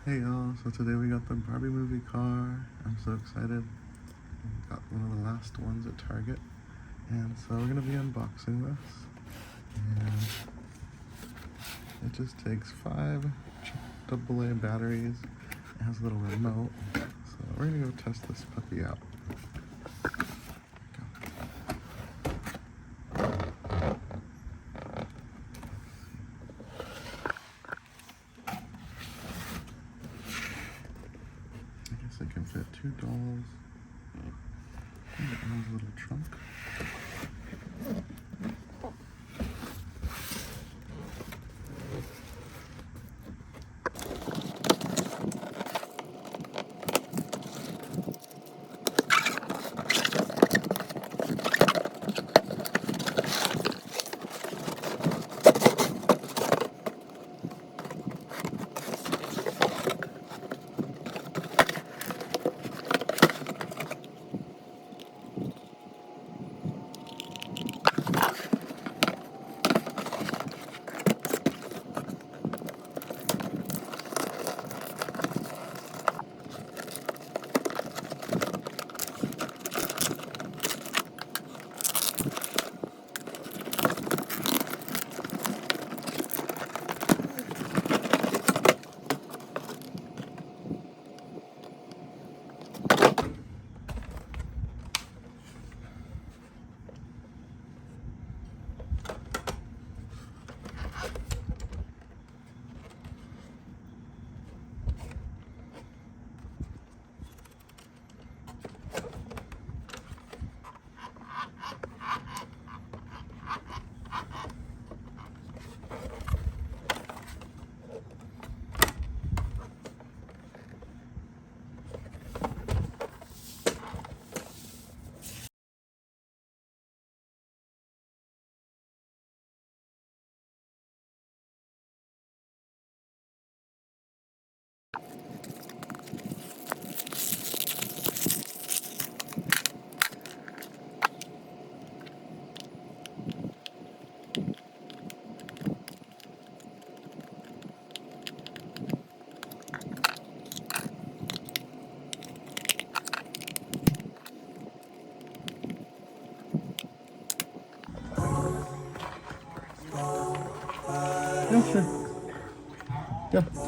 Hey y'all, so today we got the Barbie movie car. I'm so excited. We got one of the last ones at Target. And so we're gonna be unboxing this. And it just takes 5 AA batteries. It has a little remote. So we're gonna go test this puppy out. I guess it can fit 2 dolls. And it has a little trunk. Yeah, sure. Yeah.